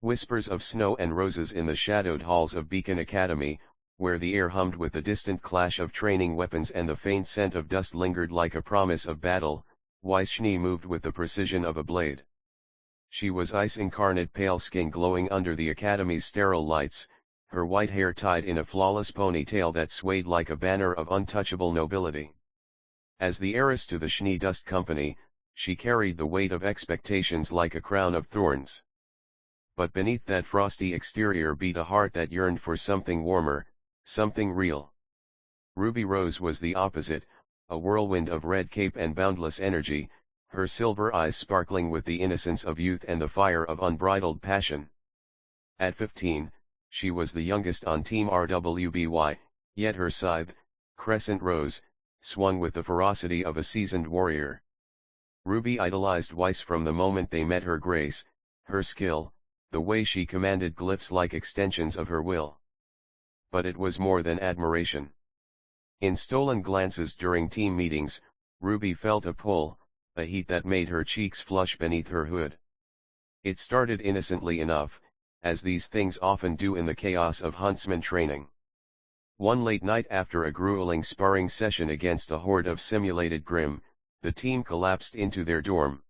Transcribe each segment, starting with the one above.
Whispers of snow and roses in the shadowed halls of Beacon Academy, where the air hummed with the distant clash of training weapons and the faint scent of dust lingered like a promise of battle. Weiss-Schnee moved with the precision of a blade. She was ice incarnate, pale skin glowing under the academy's sterile lights, her white hair tied in a flawless ponytail that swayed like a banner of untouchable nobility. As the heiress to the Schnee Dust Company, she carried the weight of expectations like a crown of thorns. But beneath that frosty exterior beat a heart that yearned for something warmer, something real. Ruby Rose was the opposite, a whirlwind of red cape and boundless energy, her silver eyes sparkling with the innocence of youth and the fire of unbridled passion. At 15, she was the youngest on Team RWBY, yet her scythe, Crescent Rose, swung with the ferocity of a seasoned warrior. Ruby idolized Weiss from the moment they met. Her grace, her skill, the way she commanded glyphs like extensions of her will. But it was more than admiration. In stolen glances during team meetings, Ruby felt a pull, a heat that made her cheeks flush beneath her hood. It started innocently enough, as these things often do in the chaos of huntsman training. One late night after a grueling sparring session against a horde of simulated Grimm, the team collapsed into their dorm.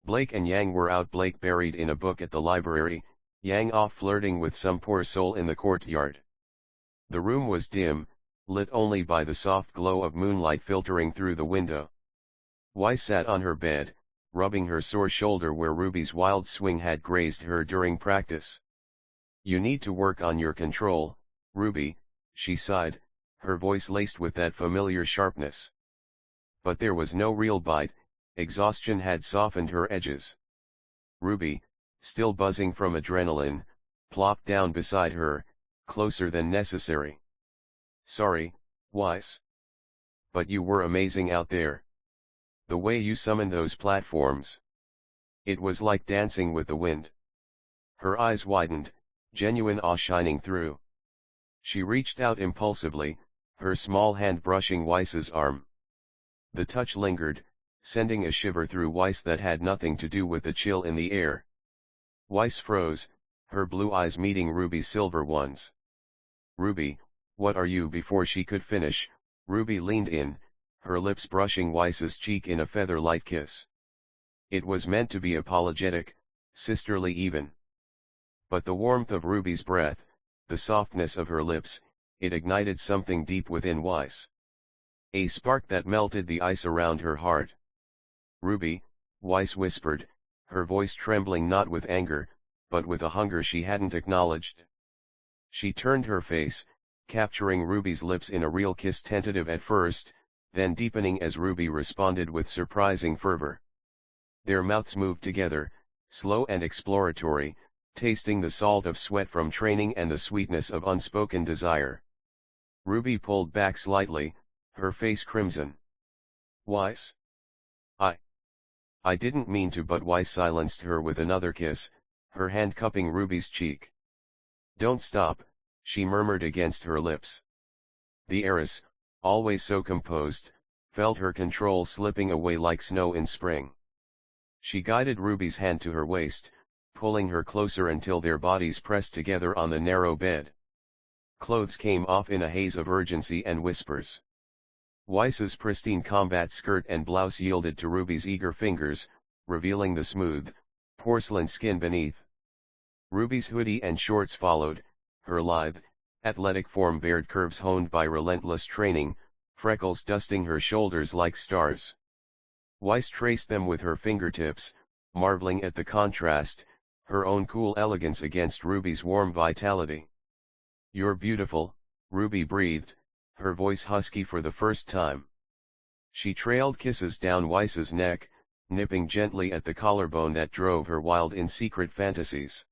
Blake and Yang were out, Blake buried in a book at the library, Yang off flirting with some poor soul in the courtyard. The room was dim, lit only by the soft glow of moonlight filtering through the window. Weiss sat on her bed, rubbing her sore shoulder where Ruby's wild swing had grazed her during practice. "You need to work on your control, Ruby," she sighed, her voice laced with that familiar sharpness. But there was no real bite, exhaustion had softened her edges. Ruby, still buzzing from adrenaline, plopped down beside her, closer than necessary. "Sorry, Weiss. But you were amazing out there. The way you summoned those platforms. It was like dancing with the wind." Her eyes widened, genuine awe shining through. She reached out impulsively, her small hand brushing Weiss's arm. The touch lingered, sending a shiver through Weiss that had nothing to do with the chill in the air. Weiss froze, her blue eyes meeting Ruby's silver ones. "Ruby, what are you?" Before she could finish, Ruby leaned in, her lips brushing Weiss's cheek in a feather-light kiss. It was meant to be apologetic, sisterly even. But the warmth of Ruby's breath, the softness of her lips, it ignited something deep within Weiss. A spark that melted the ice around her heart. "Ruby," Weiss whispered, her voice trembling not with anger, but with a hunger she hadn't acknowledged. She turned her face, capturing Ruby's lips in a real kiss, tentative at first, then deepening as Ruby responded with surprising fervor. Their mouths moved together, slow and exploratory, tasting the salt of sweat from training and the sweetness of unspoken desire. Ruby pulled back slightly, her face crimson. "Weiss? I didn't mean to," but Weiss silenced her with another kiss, her hand cupping Ruby's cheek. "Don't stop," she murmured against her lips. The heiress, always so composed, felt her control slipping away like snow in spring. She guided Ruby's hand to her waist, pulling her closer until their bodies pressed together on the narrow bed. Clothes came off in a haze of urgency and whispers. Weiss's pristine combat skirt and blouse yielded to Ruby's eager fingers, revealing the smooth, porcelain skin beneath. Ruby's hoodie and shorts followed, her lithe, athletic form bared curves honed by relentless training, freckles dusting her shoulders like stars. Weiss traced them with her fingertips, marveling at the contrast, her own cool elegance against Ruby's warm vitality. "You're beautiful," Ruby breathed, her voice husky for the first time. She trailed kisses down Weiss's neck, nipping gently at the collarbone that drove her wild in secret fantasies.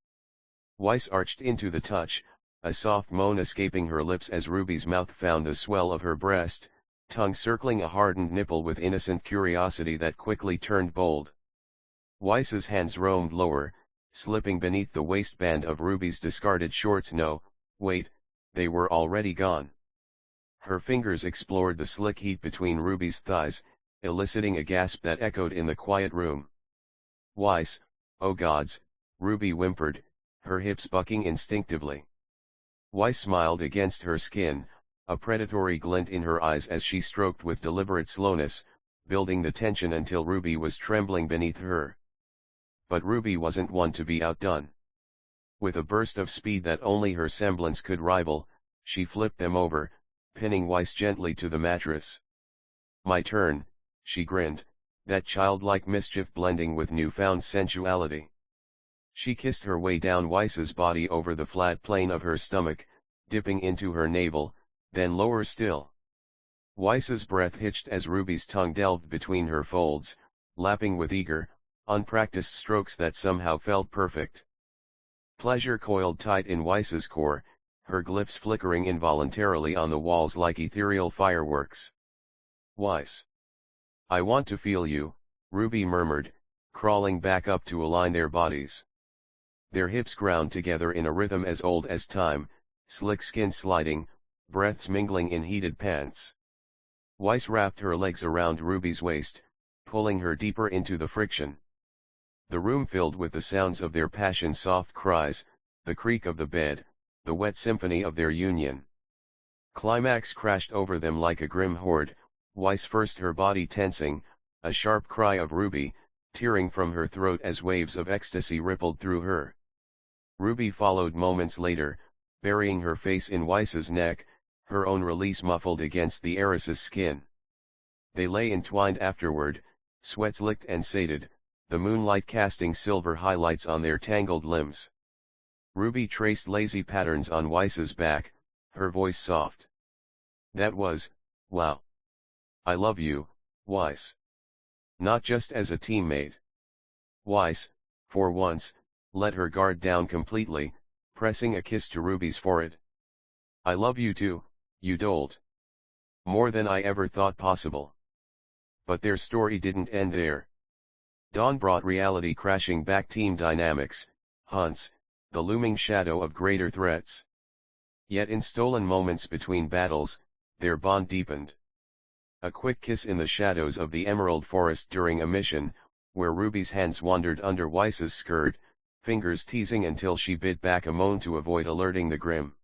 Weiss arched into the touch, a soft moan escaping her lips as Ruby's mouth found the swell of her breast, tongue circling a hardened nipple with innocent curiosity that quickly turned bold. Weiss's hands roamed lower, slipping beneath the waistband of Ruby's discarded shorts. No, wait, they were already gone. Her fingers explored the slick heat between Ruby's thighs, eliciting a gasp that echoed in the quiet room. "Weiss, oh gods," Ruby whimpered, her hips bucking instinctively. Weiss smiled against her skin, a predatory glint in her eyes as she stroked with deliberate slowness, building the tension until Ruby was trembling beneath her. But Ruby wasn't one to be outdone. With a burst of speed that only her semblance could rival, she flipped them over, pinning Weiss gently to the mattress. "My turn," she grinned, that childlike mischief blending with newfound sensuality. She kissed her way down Weiss's body over the flat plane of her stomach, dipping into her navel, then lower still. Weiss's breath hitched as Ruby's tongue delved between her folds, lapping with eager, unpracticed strokes that somehow felt perfect. Pleasure coiled tight in Weiss's core, her glyphs flickering involuntarily on the walls like ethereal fireworks. "Weiss. I want to feel you," Ruby murmured, crawling back up to align their bodies. Their hips ground together in a rhythm as old as time, slick skin sliding, breaths mingling in heated pants. Weiss wrapped her legs around Ruby's waist, pulling her deeper into the friction. The room filled with the sounds of their passion's soft cries, the creak of the bed, the wet symphony of their union. Climax crashed over them like a grim horde, Weiss first, her body tensing, a sharp cry of Ruby, tearing from her throat as waves of ecstasy rippled through her. Ruby followed moments later, burying her face in Weiss's neck, her own release muffled against the heiress's skin. They lay entwined afterward, sweats licked and sated, the moonlight casting silver highlights on their tangled limbs. Ruby traced lazy patterns on Weiss's back, her voice soft. "That was, wow. I love you, Weiss. Not just as a teammate." Weiss, for once, let her guard down completely, pressing a kiss to Ruby's forehead. "I love you too, you dolt. More than I ever thought possible." But their story didn't end there. Dawn brought reality crashing back. Team dynamics, hunts, the looming shadow of greater threats. Yet in stolen moments between battles, their bond deepened. A quick kiss in the shadows of the Emerald Forest during a mission, where Ruby's hands wandered under Weiss's skirt, fingers teasing until she bit back a moan to avoid alerting the Grim.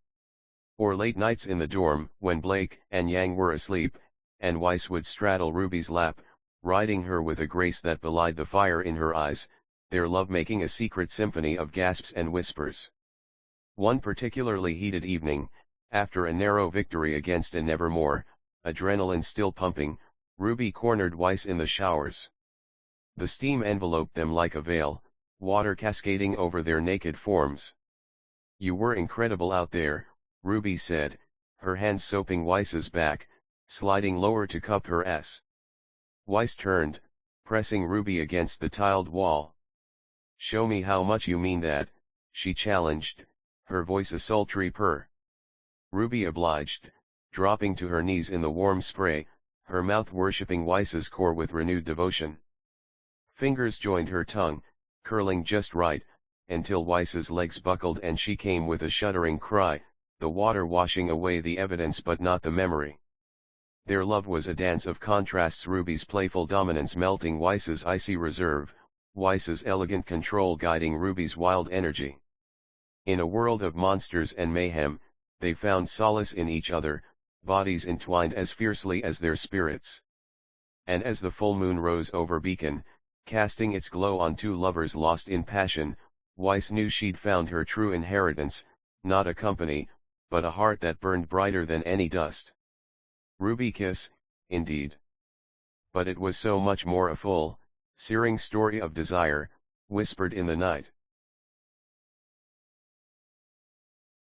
Or late nights in the dorm, when Blake and Yang were asleep, and Weiss would straddle Ruby's lap, riding her with a grace that belied the fire in her eyes, their love making a secret symphony of gasps and whispers. One particularly heated evening, after a narrow victory against a Nevermore, adrenaline still pumping, Ruby cornered Weiss in the showers. The steam enveloped them like a veil, water cascading over their naked forms. "You were incredible out there," Ruby said, her hands soaping Weiss's back, sliding lower to cup her ass. Weiss turned, pressing Ruby against the tiled wall. "Show me how much you mean that," she challenged, her voice a sultry purr. Ruby obliged, dropping to her knees in the warm spray, her mouth worshipping Weiss's core with renewed devotion. Fingers joined her tongue, curling just right, until Weiss's legs buckled and she came with a shuddering cry, the water washing away the evidence but not the memory. Their love was a dance of contrasts, Ruby's playful dominance melting Weiss's icy reserve, Weiss's elegant control guiding Ruby's wild energy. In a world of monsters and mayhem, they found solace in each other, bodies entwined as fiercely as their spirits. And as the full moon rose over Beacon, casting its glow on two lovers lost in passion, Weiss knew she'd found her true inheritance, not a company, but a heart that burned brighter than any dust. Ruby kiss, indeed. But it was so much more, a full, searing story of desire, whispered in the night.